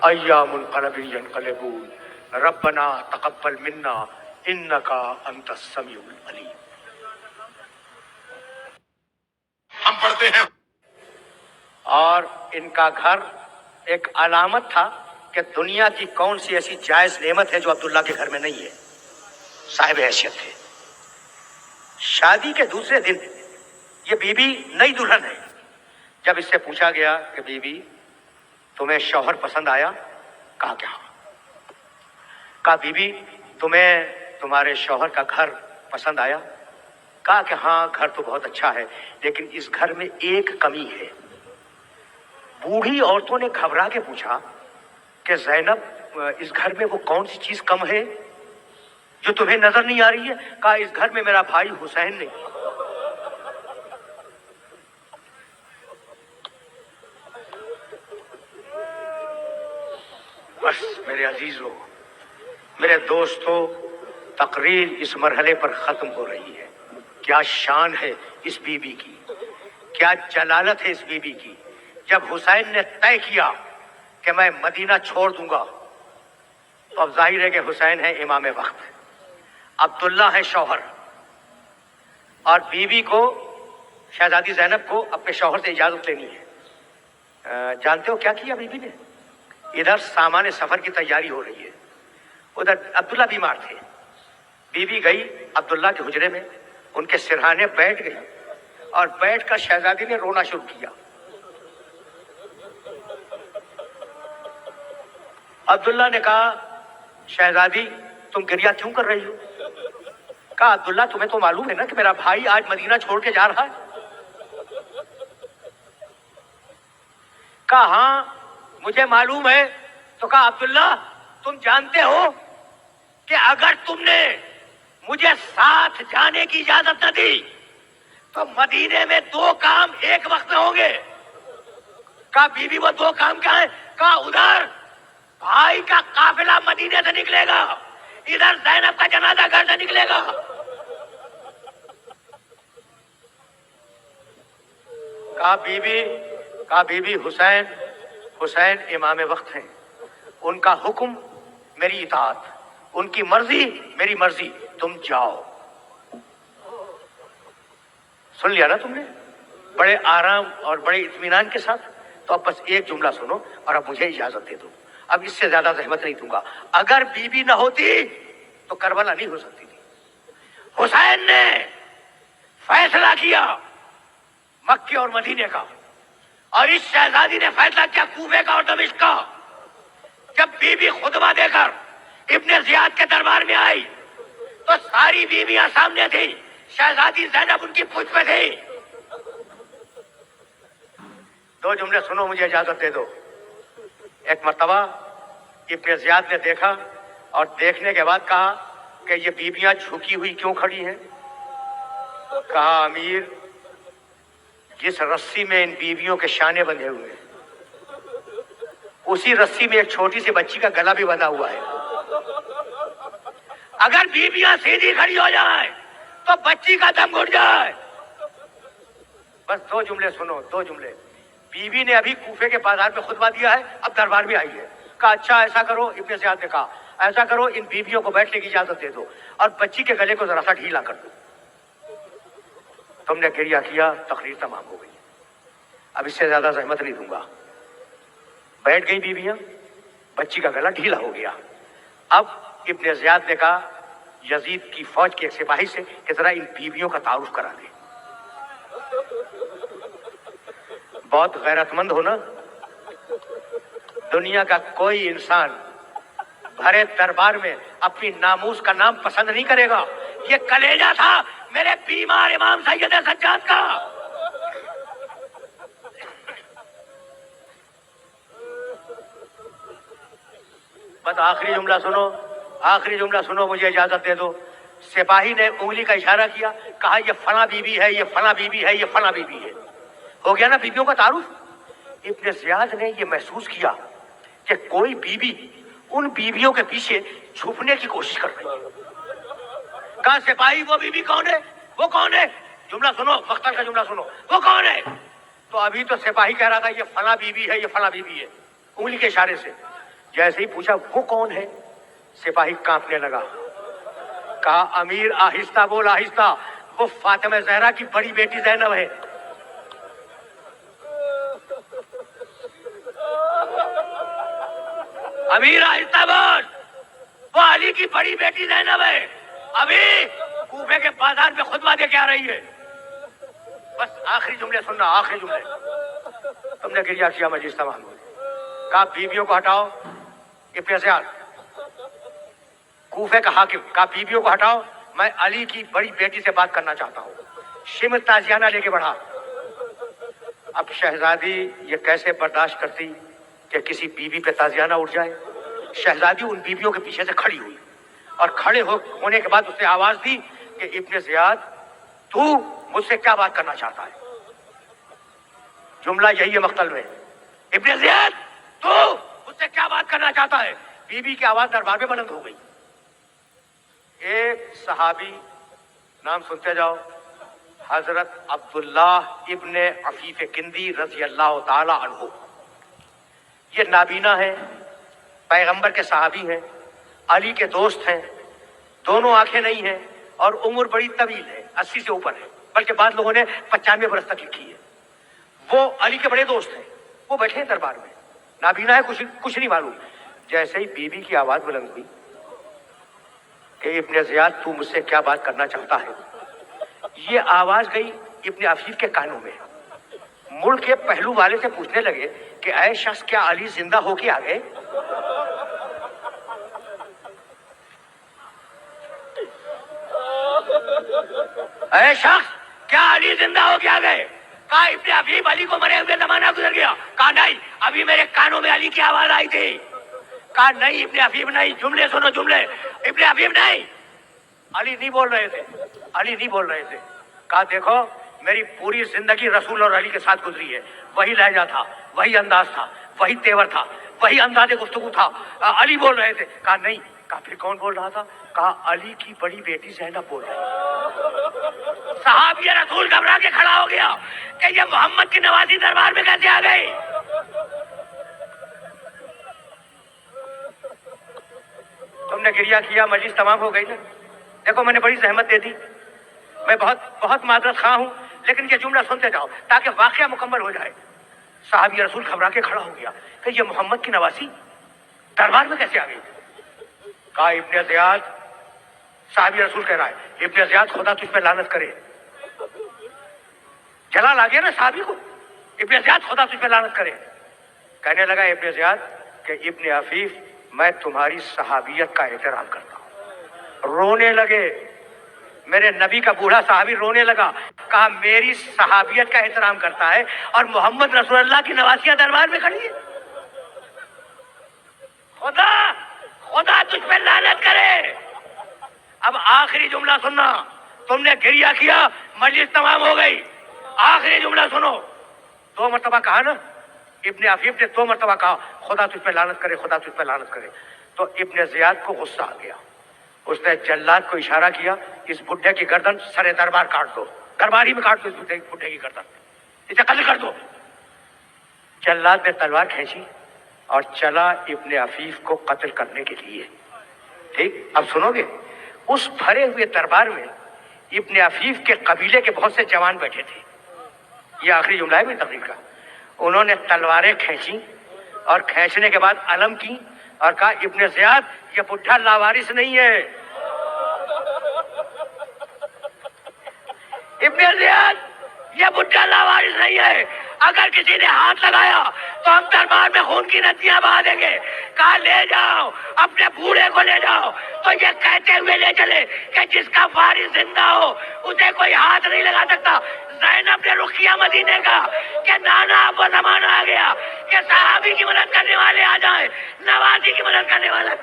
ایام قلب ینقلبون ربنا تقبل منا انک انت السمیع العلیم. ہم پڑھتے ہیں اور ان کا گھر ایک علامت تھا کہ دنیا کی کون سی ایسی جائز نعمت ہے جو عبداللہ کے گھر میں نہیں ہے. صاحب حیثیت تھے. شادی کے دوسرے دن یہ بی بی نئی دلہن ہے. جب اس سے پوچھا گیا کہ بی بی تمہیں شوہر پسند آیا؟ کہا کیا؟ کہا بی بی تمہیں تمہارے شوہر کا گھر پسند آیا؟ کہا کہ ہاں گھر تو بہت اچھا ہے لیکن اس گھر میں ایک کمی ہے. بوڑھی عورتوں نے گھبرا کے پوچھا کہ زینب اس گھر میں وہ کون سی چیز کم ہے جو تمہیں نظر نہیں آ رہی ہے؟ کہا اس گھر میں میرا بھائی حسین نہیں. بس میرے عزیزوں، میرے دوستوں، تقریر اس مرحلے پر ختم ہو رہی ہے. کیا شان ہے اس بی بی کی، کیا جلالت ہے اس بی بی کی. جب حسین نے طے کیا کہ میں مدینہ چھوڑ دوں گا تو اب ظاہر ہے کہ حسین ہے امام وقت، عبداللہ ہے شوہر، اور بی بی کو شہزادی زینب کو اپنے شوہر سے اجازت لینی ہے. جانتے ہو کیا کیا بی بی نے؟ ادھر سامان سفر کی تیاری ہو رہی ہے، ادھر عبداللہ بیمار تھے. بی بی گئی عبداللہ کے حجرے میں، ان کے سرہانے بیٹھ گئی اور بیٹھ کر شہزادی نے رونا شروع کیا. عبداللہ نے کہا شہزادی تم گریہ کیوں کر رہی ہو؟ کہا عبداللہ تمہیں تو معلوم ہے نا کہ میرا بھائی آج مدینہ چھوڑ کے جا رہا ہے. کہا ہاں مجھے معلوم ہے. تو کہا عبداللہ تم جانتے ہو کہ اگر تم نے مجھے ساتھ جانے کی اجازت نہ دی تو مدینے میں دو کام ایک وقت میں ہوں گے. کہا بی بی وہ دو کام کیا ہیں؟ کہا ادھر بھائی کا قافلہ مدینے سے نکلے گا، ادھر زینب کا جنازہ گھر سے نکلے گا. کہا بی بی حسین امام وقت ہیں، ان کا حکم میری اطاعت، ان کی مرضی میری مرضی، تم جاؤ. سن لیا نا تم نے بڑے آرام اور بڑے اطمینان کے ساتھ؟ تو اب بس ایک جملہ سنو اور اب مجھے اجازت دے دو، اب اس سے زیادہ زحمت نہیں دوں گا. اگر بی بی نہ ہوتی تو کربلا نہیں ہو سکتی تھی. حسین نے فیصلہ کیا مکے اور مدینے کا، اور اس شہزادی نے فیصلہ کیا کوفے کا اور دمشق کا. جب بی بی خطبہ دے کر ابن زیاد کے دربار میں آئی تو ساری بیویاں سامنے تھی، شہزادی زینب ان کی پوچھ پہ تھی. دو جملے سنو مجھے اجازت دے دو. ایک مرتبہ ابن زیاد نے دیکھا اور دیکھنے کے بعد کہا کہ یہ بیویاں جھکی ہوئی کیوں کھڑی ہیں؟ کہا امیر جس رسی میں ان بیویوں کے شانے بندھے ہوئے ہیں اسی رسی میں ایک چھوٹی سی بچی کا گلا بھی بندھا ہوا ہے. اگر بیویاں سیدھی کھڑی ہو جائیں تو بچی کا دم گھٹ جائے. بس دو جملے سنو، دو جملے. بیوی نے ابھی کوفے کے بازار میں خطبہ دیا ہے، اب دربار میں آئی ہے. کہا اچھا ایسا کرو، ابن زیاد نے کہا ایسا کرو ان بیویوں کو بیٹھنے کی اجازت دے دو اور بچی کے گلے کو ذرا سا ڈھیلا کر دو. تم نے گریہ کیا، تقریر تمام ہو گئی. اب اس سے زیادہ زحمت نہیں دوں گا. بیٹھ گئی بیویاں، بچی کا گلا ڈھیلا ہو گیا. اب ابن زیاد نے کہا یزید کی فوج کے ایک سپاہی سے کہ ذرا ان بیویوں کا تعارف کرا دے. بہت غیرت مند ہو نا. دنیا کا کوئی انسان بھرے دربار میں اپنی ناموس کا نام پسند نہیں کرے گا. یہ کلیجہ تھا میرے بیمار امام سید سجاد کا. بس آخری جملہ سنو، آخری جملہ سنو مجھے اجازت دے دو. سپاہی نے انگلی کا اشارہ کیا، کہا یہ فلاں بی بی ہے، یہ فلاں بی بی ہے، یہ فلاں بی بی ہے. ہو گیا نا بیویوں کا تعارف. ابن زیاد نے یہ محسوس کیا کہ کوئی بیوی ان بیویوں کے پیچھے چھپنے کی کوشش کر رہی ہے. کہا سپاہی وہ بیوی کون ہے؟ وہ کون ہے؟ جملہ سنو، مقتل کا جملہ سنو. وہ کون ہے؟ تو ابھی تو سپاہی کہہ رہا تھا یہ فلاں بیوی ہے، یہ فلاں بیوی ہے، انگلی کے اشارے سے. जैसे ही पूछा वो कौन है, सिपाही कांपने लगा। कहा अमीर आहिस्ता बोल आहिस्ता, वो फातिमा जहरा की बड़ी बेटी ज़ैनब है। अमीर आहिस्ता बोल, वो अली की बड़ी बेटी ज़ैनब है, अभी कूफे के बाजार में खुतबा दे के आ रही है। बस आखिरी जुमले सुनना, आखिरी जुमले। तुमने गिरिया किया, मजलिस तमाम हुई। कहा बीवियों को हटाओ। इब्ने ज़ियाद कूफे का हाकिम, कहा बीवियों को हटाओ, मैं अली की बड़ी बेटी से बात करना चाहता हूँ। शिमर ताजियाना लेके बढ़ा। अब शहजादी ये कैसे बर्दाश्त करती कि किसी बीवी पे ताजियाना उठ जाए। शहजादी उन बीवियों के पीछे से खड़ी हुई और खड़े होने के बाद उसने आवाज दी कि इब्ने ज़ियाद तू मुझसे क्या बात करना चाहता है। जुमला यही है मख्तल में, इब्ने ज़ियाद तू मुझसे क्या बात करना चाहता है। बीबी की आवाज दरबार में बुलंद हो गई। एक सहाबी, नाम सुनते जाओ, हजरत अब्दुल्लाह इब्ने अफीफ किंदी रज़ी अल्लाह ताला अन्हु। ये नाबीना है, पैगंबर के सहाबी हैं, अली के दोस्त हैं, दोनों आंखें नहीं हैं और उम्र बड़ी तवील है, 80 से ऊपर है, बल्कि बाद लोगों ने 95 बरस तक लिखी है। वो अली के बड़े दोस्त हैं। वो बैठे हैं दरबार में, नाबीना है, कुछ नहीं मालूम। जैसे ही बीबी की आवाज बुलंद हुई कि इब्ने ज़ियाद तू मुझसे क्या बात करना चाहता है, ये आवाज गई इब्ने अफीफ के कानों में। मुड़ के पहलू वाले से पूछने लगे कि ऐ शख्स क्या अली जिंदा होके आ गए। ऐ शख्स क्या अली जिंदा होके आ गए। कहा इब्ने अफीफ अली को मरे हुए जमाना गुजर गया। कहा नहीं, अभी मेरे कानों में अली की आवाज आई थी। कहा नहीं इब्ने अफीफ नहीं, जुमले सुनो जुमले। इब्ने अफीफ नहीं, अली नहीं बोल रहे थे, अली नहीं बोल रहे थे। कहा देखो मेरी पूरी जिंदगी रसूल और अली के साथ गुजरी है, वही लहजा था, वही अंदाज था, वही तेवर था, वही अंदाज गुफ्तगू था, अली बोल रहे थे। कहा नहीं। कहा फिर कौन बोल रहा था। कहा अली की बड़ी बेटी ज़ैनब बोल रही। सहाबी रसूल घबरा के खड़ा हो गया कि ये मोहम्मद की नवाजी दरबार में कैसे आ गई। तुमने गिरिया किया, मजलिस तमाम हो गई ना। देखो मैंने बड़ी जहमत दे दी, मैं बहुत माजरत खा हूं, लेकिन ये जुमला सुनते जाओ ताकि वाकया मुकम्मल हो जाए। साहबी रसूल घबरा के खड़ा हो गया कि ये मोहम्मद की नवासी दरबार में कैसे आ गई। कहा इब्ने ज़ियाद, साहबी रसूल कह रहा है, इब्ने ज़ियाद खुदा तुझ पे लानत करे। जलाल आ गया ना साहबी को, इब्ने ज़ियाद खुदा तुझ पे लानत करे। कहने लगा इब्ने ज़ियाद कि इब्ने अफीफ मैं तुम्हारी सहाबियत का एहतराम करता हूं। रोने लगे, मेरे नबी का बूढ़ा साहबी रोने लगा। कहा मेरी सहाबियत का एहतराम करता है और मोहम्मद रसूलुल्लाह की नवासिया दरबार में खड़ी है। खुदा खुदा तुझ पे लानत करे। अब आखिरी जुमला सुनना। तुमने गिरिया किया, मजलिस तमाम हो गई। आखिरी जुमला सुनो। 2 मरतबा कहा ना, इब्ने अफीफ ने 2 मरतबा कहा खुदा तुझ पे लानत करे, खुदा तुझ पे लानत करे। तो इब्ने ज़ियाद को गुस्सा आ गया। उसने जल्लाद को इशारा किया, इस बुढ़े की गर्दन सरे दरबार काट दो, दरबारी में काट दो, इस बुढ़े की गर्दन, इसे कत्ल कर दो। जल्लाद ने तलवार खींची और चला इब्ने अफीफ को कत्ल करने के लिए। ठीक, अब सुनोगे। उस भरे हुए दरबार में इब्ने अफीफ के कबीले के बहुत से जवान बैठे थे। ये आखिरी जुमला है मेरी तकरीर का। उन्होंने तलवारें खींची और खींचने के बाद अलम की और कहा इब्ने ज़ियाद ये बुढ़ा लावारिस नहीं है। इब्ने ज़ियाद ये बुढ़ा लावारिस नहीं है। अगर किसी ने हाथ लगाया तो हम दरबार में खून की नदियां बहा देंगे। कहा ले जाओ, अपने बूढ़े को ले जाओ। तो ये कहते हुए ले चले कि जिसका वारिस जिंदा हो उसे कोई हाथ नहीं लगा सकता। ज़ैनब ने रुख किया मदीने का कि नाना अब वो जमाना आ गया कि सहाबी की मदद करने वाले आ जाए, नवाजी की मदद करने वाला।